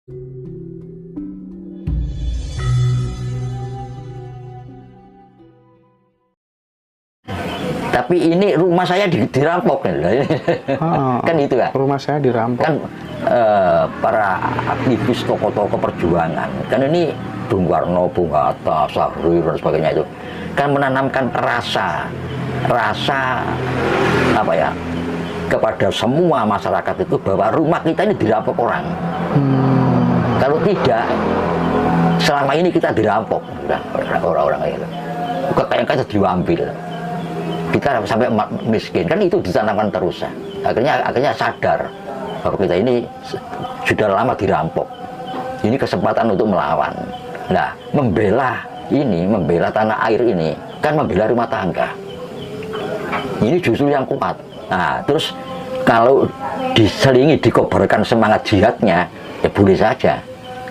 Tapi ini rumah saya dirampok kan itu kan. Rumah saya dirampok. Kan para aktivis tokoh-tokoh perjuangan. Kan ini Bung Karno, Bung Hatta, Sahrir dan sebagainya itu kan menanamkan rasa apa ya kepada semua masyarakat itu bahwa rumah kita ini dirampok orang. Kalau tidak, selama ini kita dirampok orang-orang itu. Kekayaan diambil. Kita sampai miskin, kan itu ditanamkan terus. Akhirnya sadar bahwa kita ini sudah lama dirampok. Ini kesempatan untuk melawan. Nah, membela tanah air ini, kan membela rumah tangga. Ini justru yang kuat. Nah, terus kalau diselingi, dikobarkan semangat jihadnya, ya boleh saja.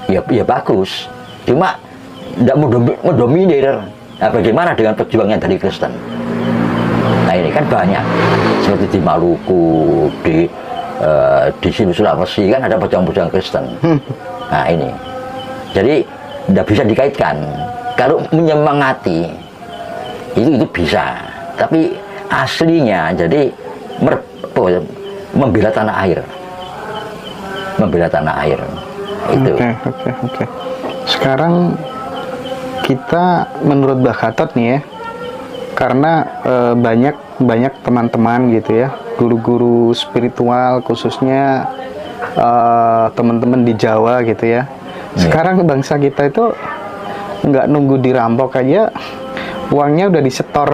Ya bagus. Cuma tidak mendominir. Nah, bagaimana dengan perjuangan dari Kristen? Nah, ini kan banyak, seperti di Maluku, di Sulawesi kan ada pejuang-pejuang Kristen. Nah ini, jadi tidak bisa dikaitkan. Kalau menyemangati itu bisa, tapi aslinya jadi membela tanah air, itu. Oke. Sekarang kita menurut Mbah Gatot nih ya, karena banyak teman-teman gitu ya, guru-guru spiritual khususnya teman-teman di Jawa gitu ya. Sekarang bangsa kita itu nggak nunggu dirampok aja, uangnya udah disetor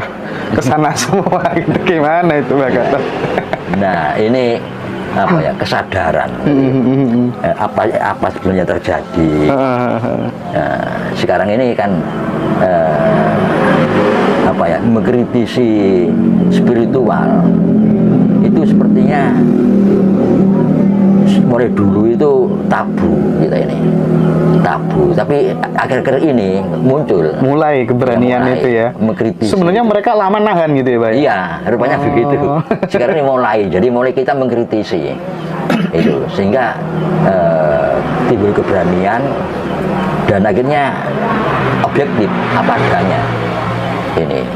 ke sana semua gitu. Gimana itu Mbak Gatot? Nah ini apa ya, kesadaran apa sebenarnya terjadi. Nah, sekarang ini kan apa ya, mengkritisi spiritual itu sepertinya mulai dulu itu tabu kita ini, tapi akhir-akhir ini mulai keberanian itu ya mengkritisi. Sebenarnya mereka lama nahan gitu ya Pak? Iya, rupanya begitu. Sekarang ini mulai kita mengkritisi itu, sehingga timbul keberanian dan akhirnya objektif apa adanya.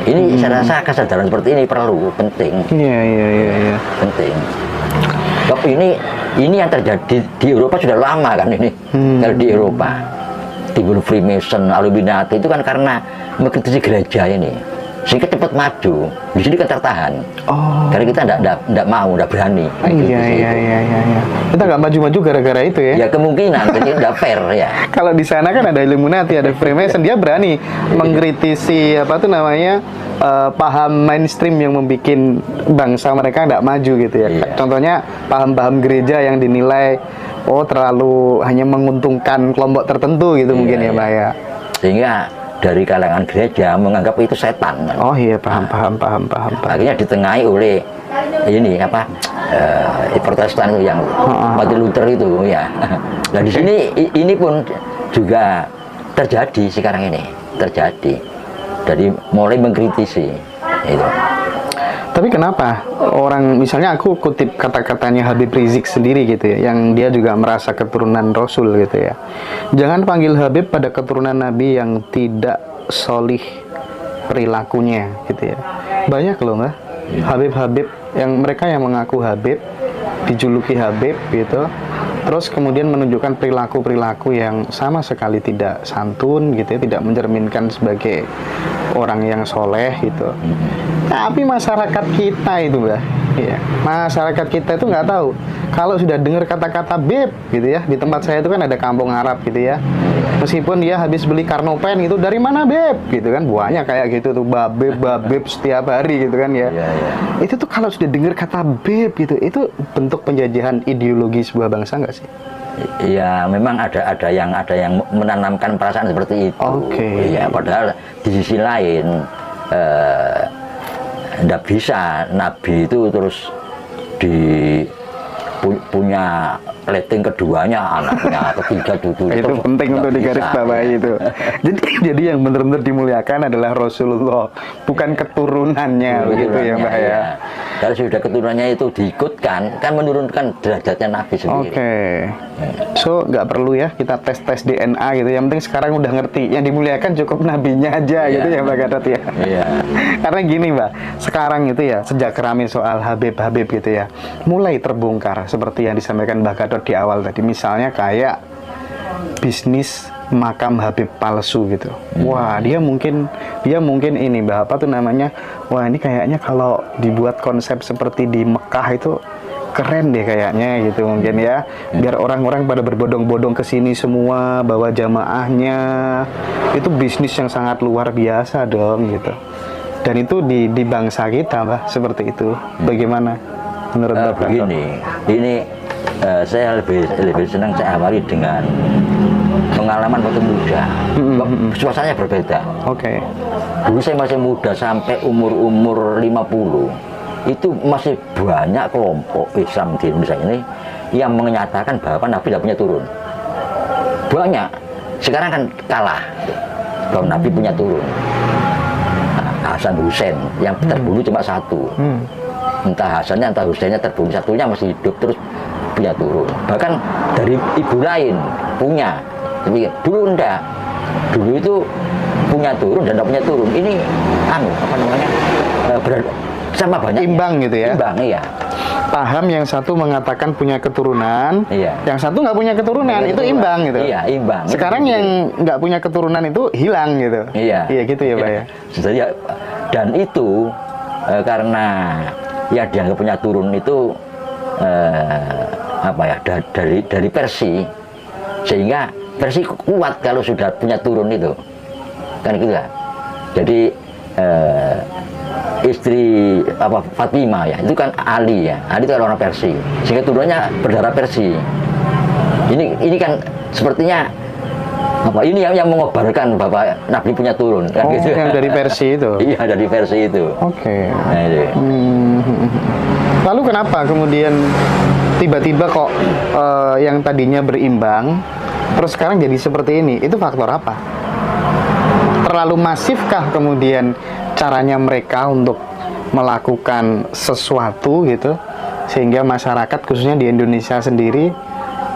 Ini saya rasa kesadaran seperti ini penting. Iya. Penting. Tapi ini yang terjadi di Eropa sudah lama kan ini. Kalau di Eropa timbul Freemason, Illuminati itu kan karena mengkritisi gereja ini, sehingga cepat maju. Di sini kan tertahan. Karena kita tidak mau, tidak berani. Iya. Kita nggak maju-maju gara-gara itu ya? Ya kemungkinan, jadi tidak fair ya. Kalau di sana kan ada Illuminati, ada Freemason, dia berani mengkritisi paham mainstream yang membuat bangsa mereka tidak maju gitu ya. Contohnya paham-paham gereja yang dinilai terlalu hanya menguntungkan kelompok tertentu gitu mungkin ya Mbak ya. Sehingga dari kalangan gereja menganggap itu setan. Oh iya, paham. Akhirnya ditengahi oleh Protestan yang Martin Luther itu ya. Nah di sini ini pun juga terjadi sekarang ini, Jadi mulai mengkritisi itu. Tapi kenapa orang, misalnya aku kutip kata-katanya Habib Rizik sendiri gitu ya, yang dia juga merasa keturunan Rasul gitu ya. Jangan panggil Habib pada keturunan Nabi yang tidak solih perilakunya gitu ya. Banyak loh Mbak, Habib-Habib yang mereka yang mengaku Habib, dijuluki Habib gitu, terus kemudian menunjukkan perilaku-perilaku yang sama sekali tidak santun gitu ya, tidak mencerminkan sebagai orang yang soleh gitu. Tapi masyarakat kita itu Mbak, ya, masyarakat kita itu nggak tahu. Kalau sudah dengar kata-kata beb gitu ya, di tempat saya itu kan ada kampung Arab gitu ya, meskipun dia habis beli karnopen gitu, dari mana beb gitu kan, banyak kayak gitu tuh, babeb setiap hari gitu kan ya. Itu tuh kalau sudah dengar kata beb gitu, itu bentuk penjajahan ideologi sebuah bangsa nggak sih? Iya, memang ada yang menanamkan perasaan seperti itu. Ya, padahal di sisi lain tidak bisa Nabi itu terus punya rating keduanya, anaknya ketiga cucu. Itu penting untuk digarisbawahi itu. Jadi yang benar-benar dimuliakan adalah Rasulullah, bukan keturunannya begitu ya Mbak ya. Kalau sudah keturunannya itu diikutkan, kan menurunkan derajatnya Nabi sendiri. Oke. So, nggak perlu ya kita tes DNA gitu. Yang penting sekarang udah ngerti. Yang dimuliakan cukup nabinya aja gitu ya Mbak Gatot ya. Iya. Karena gini Mbak, sekarang itu ya sejak rame soal Habib gitu ya, mulai terbongkar seperti yang disampaikan Mbak Gatot di awal tadi. Misalnya kayak bisnis makam Habib palsu gitu. Wah, dia mungkin ini Mbak, apa tuh namanya? Wah, ini kayaknya kalau dibuat konsep seperti di Mekah itu keren deh kayaknya gitu mungkin ya. Biar orang-orang pada berbondong-bondong ke sini semua bawa jamaahnya. Itu bisnis yang sangat luar biasa dong gitu. Dan itu di bangsa kita, Mbak, seperti itu. Bagaimana menurut Mbak Gatot? Begini, ini saya lebih senang saya awali dengan pengalaman waktu muda. Suasananya berbeda. Oke. Dulu saya masih muda sampai umur 50. Itu masih banyak kelompok Islam di Indonesia ini yang menyatakan bahwa Nabi tidak punya turun. Banyak. Sekarang kan kalah bahwa Nabi punya turun. Nah, Hasan Hussein yang terbunuh cuma satu. Entah Hasannya entah Husainnya terbunuh, satunya masih hidup terus punya turun. Bahkan dari ibu lain punya. Tapi dulu enggak. Dulu itu punya turun dan tidak punya turun. Ini apa namanya? Sama banyak. Imbang gitu ya. Imbang, iya. Paham yang satu mengatakan punya keturunan, Iya. yang satu nggak punya keturunan, itu imbang gitu. Iya, imbang. Sekarang yang nggak punya keturunan itu hilang gitu. Iya. Iya gitu ya, Pak ya. Jadi, dan itu karena ya dia nggak punya turun itu apa ya dari Persia, sehingga Persia kuat kalau sudah punya turun itu kan gitu ya. Jadi istri apa Fatimah ya itu kan Ali ya, Ali itu orang Persia sehingga turunnya berdarah Persia. Ini kan sepertinya apa ini yang mengobarkan bahwa Nabi punya turun kan gitu. Yang dari Persia itu. Iya, dari Persia itu. Oke. Nah, itu. Lalu kenapa kemudian tiba-tiba kok yang tadinya berimbang terus sekarang jadi seperti ini? Itu faktor apa? Terlalu masifkah kemudian caranya mereka untuk melakukan sesuatu gitu sehingga masyarakat khususnya di Indonesia sendiri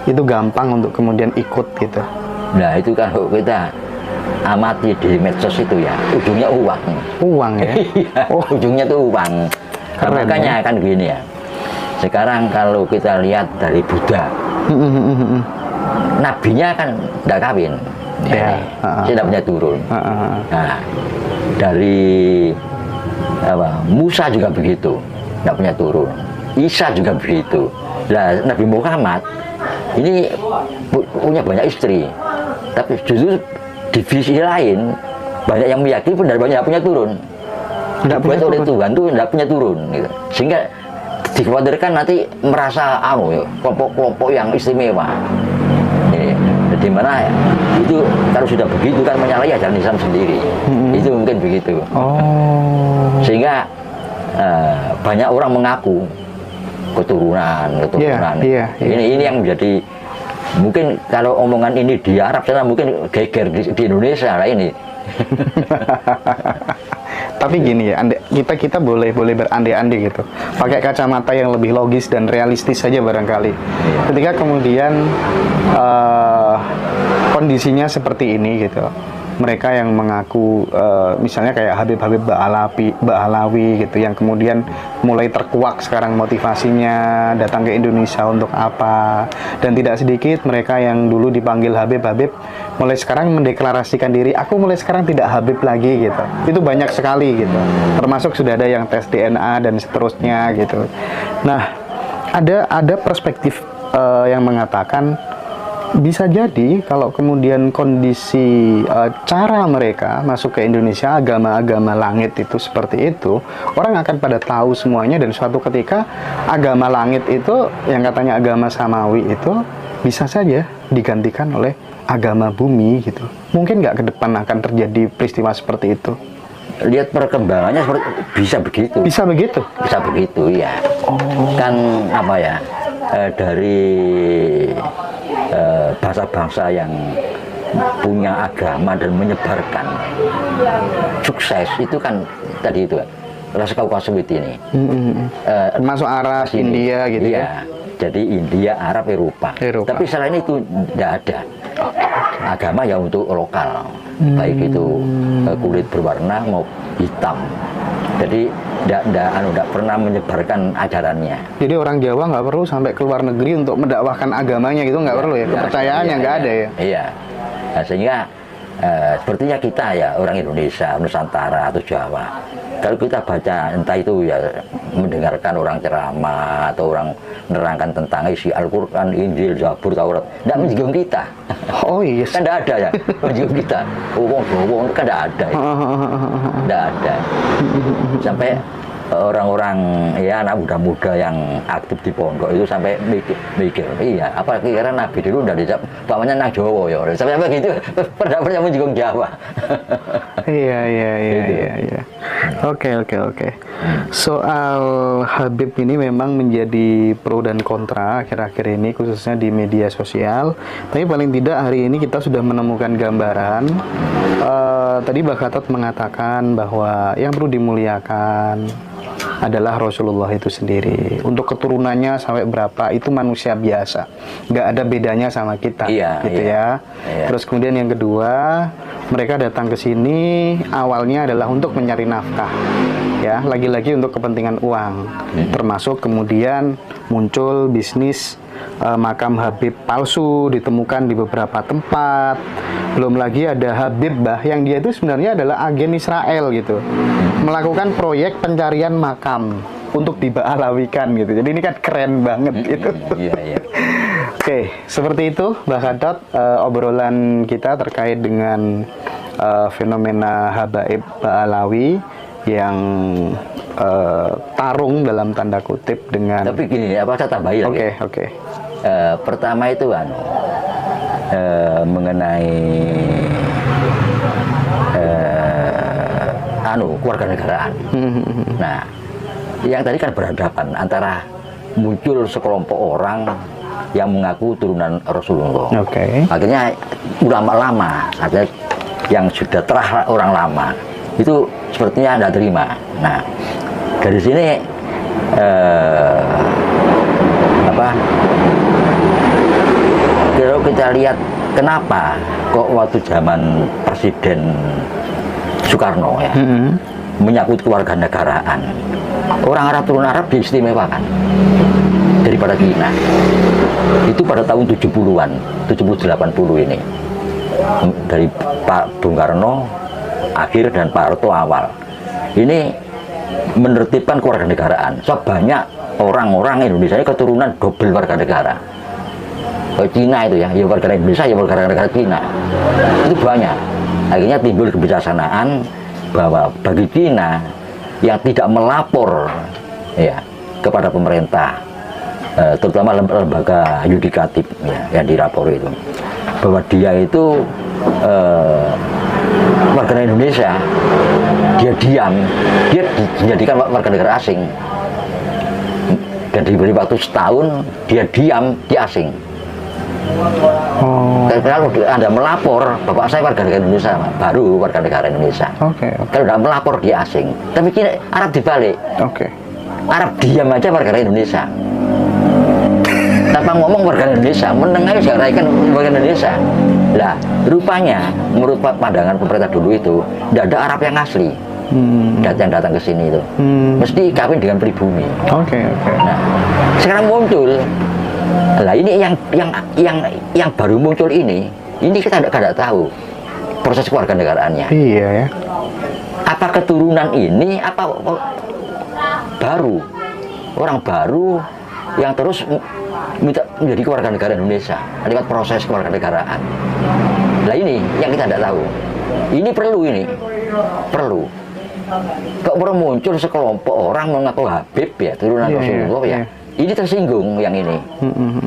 itu gampang untuk kemudian ikut gitu? Nah itu kan kita amati di medsos itu ya, ujungnya uang. Uang ya? Ujungnya tuh uang. Keren, makanya kan gini ya, sekarang kalau kita lihat dari Buddha, nabinya kan tidak kawin, tidak punya turun. Nah, dari Musa juga begitu, tidak punya turun. Isa juga begitu. Nah, Nabi Muhammad ini punya banyak istri, tapi justru di sisi lain banyak yang meyakini dan banyak yang punya turun. Dibuat oleh Tuhan tuh tidak punya turun, gitu. Sehingga dikhawatirkan nanti merasa kelompok-kelompok yang istimewa. Di mana itu kalau sudah begitu kan menyalahi ajaran Islam sendiri. Itu mungkin begitu. Sehingga banyak orang mengaku keturunan. Yeah. Ini yang menjadi mungkin kalau omongan ini di Arab sana mungkin geger di Indonesia lah ini. Tapi gini ya, kita boleh berandai-andai gitu, pakai kacamata yang lebih logis dan realistis saja barangkali. Ketika kemudian kondisinya seperti ini gitu, mereka yang mengaku misalnya kayak Habib Ba'alawi gitu, yang kemudian mulai terkuak sekarang motivasinya datang ke Indonesia untuk apa, dan tidak sedikit mereka yang dulu dipanggil Habib mulai sekarang mendeklarasikan diri, aku mulai sekarang tidak Habib lagi gitu. Itu banyak sekali gitu, termasuk sudah ada yang tes DNA dan seterusnya gitu. Nah, ada perspektif yang mengatakan bisa jadi kalau kemudian kondisi cara mereka masuk ke Indonesia, agama-agama langit itu seperti itu, orang akan pada tahu semuanya, dan suatu ketika agama langit itu yang katanya agama samawi itu bisa saja digantikan oleh agama bumi gitu. Mungkin nggak ke depan akan terjadi peristiwa seperti itu? Lihat perkembangannya bisa begitu. Bisa begitu ya. Kan apa ya, dari bangsa-bangsa yang punya agama dan menyebarkan sukses itu kan tadi itu ras Kaukasus ini. Termasuk Arab, India gitu iya. ya. Jadi India, Arab, Eropa. Tapi selain itu tidak ada agama yang untuk lokal, baik itu kulit berwarna mau hitam. Jadi tidak pernah menyebarkan ajarannya. Jadi orang Jawa nggak perlu sampai ke luar negeri untuk mendakwahkan agamanya gitu, nggak perlu ya, kepercayaannya nggak ada ya. Iya. Nah, sehingga sepertinya kita ya orang Indonesia, Nusantara atau Jawa, kalau kita baca entah itu ya mendengarkan orang ceramah atau orang menerangkan tentang isi Al-Quran, Injil, Zabur, Taurat, tidak menyinggung kita. Oh iya. Kan tidak ada ya menyinggung kita. Wong kan tidak ada. Tidak ada. Sampai orang-orang ya anak muda-muda yang aktif di pondok itu sampai mikir iya apa kira Nabi dulu udah dijawab pamannya nang Jawa ya sampai apa gitu pendapatnya menyinggung Jawa. Iya. Oke. Soal Habib ini memang menjadi pro dan kontra akhir-akhir ini khususnya di media sosial. Tapi paling tidak hari ini kita sudah menemukan gambaran. Tadi Mbak Khatot mengatakan bahwa yang perlu dimuliakan adalah Rasulullah itu sendiri. Untuk keturunannya sampai berapa itu manusia biasa, nggak ada bedanya sama kita, gitu ya. Terus kemudian yang kedua, mereka datang ke sini awalnya adalah untuk mencari nafkah, ya, lagi-lagi untuk kepentingan uang, termasuk kemudian muncul bisnis makam Habib palsu ditemukan di beberapa tempat. Belum lagi ada Habib yang dia itu sebenarnya adalah agen Israel gitu, melakukan proyek pencarian makam untuk diba'alawikan gitu. Jadi ini kan keren banget gitu. Oke, seperti itu Mbak Khatot obrolan kita terkait dengan fenomena habaib Ba'alawi yang tarung dalam tanda kutip dengan. Tapi gini, apa saya tambahin lagi? Oke. Pertama itu mengenai kewarganegaraan. Nah, yang tadi kan berhadapan antara muncul sekelompok orang yang mengaku turunan Rasulullah. Akhirnya ulama lama, artinya yang sudah terah orang lama itu sepertinya tidak terima. Nah, dari sini kalau kita lihat kenapa kok waktu zaman Presiden Soekarno ya menyangkut kewarganegaraan, orang Arab turunan Arab diistimewakan daripada Cina. Itu pada tahun 70-an, 70-80 ini dari Pak Bung Karno akhir dan Pak Harto awal. Ini menertibkan kewarganegaraan. So, banyak orang-orang Indonesia ini keturunan double warga negara. Cina itu ya warga Indonesia, ya warga negara Cina. Itu banyak. Akhirnya timbul kebijaksanaan bahwa bagi Cina yang tidak melapor ya kepada pemerintah, terutama lembaga yudikatif ya, yang dilapor itu, bahwa dia itu warga Indonesia, dia diam, dia dijadikan warga negara asing, dan diberi waktu setahun dia diam, dia asing. Kalau Anda melapor, Bapak saya warga negara Indonesia, baru warga negara Indonesia. Kalau tidak melapor dia asing. Tapi kini Arab dibalik. Arab diam aja warga negara Indonesia. Tanpa ngomong warga Indonesia, menengah juga raikan warga Indonesia. Lah, rupanya menurut pandangan pemerintah dulu itu tidak ada Arab yang asli. Yang datang ke sini itu mesti kawin dengan pribumi. Nah, sekarang muncul. Lah ini yang baru muncul ini kita tidak tahu proses kewarganegaraannya. Iya ya. Apa keturunan ini apa baru orang baru yang terus minta menjadi kewarganegara Indonesia lewat proses kewarganegaraan. Lah ini yang kita tidak tahu. Ini perlu. Kok baru muncul sekelompok orang mengaku Habib ya turunan Rasulullah ya. Ini tersinggung yang ini.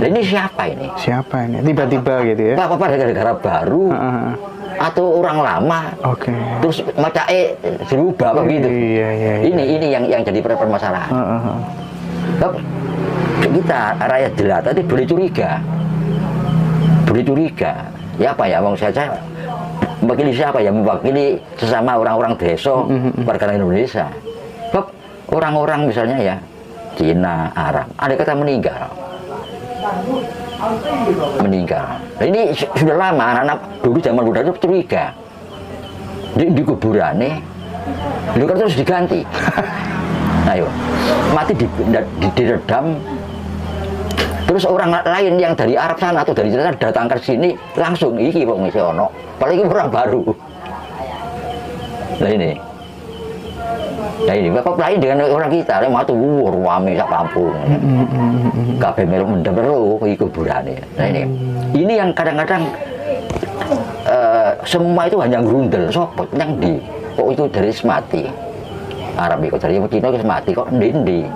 Dan ini siapa ini? Siapa ini? Tiba-tiba gitu ya? Apa negara baru atau orang lama? Terus macam berubah apa gitu? Ini yang jadi permasalahan. Kita rakyat jelata tadi boleh curiga. Ya apa ya? Wong saya mewakili siapa ya? Mewakili sesama orang-orang desa warga Indonesia. orang-orang misalnya ya Cina, Arab, ada kata meninggal. Nah, ini sudah lama anak-anak dulu zaman muda itu curiga di kuburannya itu kan terus diganti. Ayo mati diredam, terus orang lain yang dari Arab sana atau dari Cina datang ke sini langsung iki kok ngisi ono, apalagi orang baru. Nah ini bapak lain dengan orang kita, yang matu ruame sak kampung, kabeh melu mendem ro iki kuburane. Nah ini yang kadang-kadang semua itu hanya grundel, sopot yang di kok itu dari semati Arab itu dari Cina ke semati kok ndi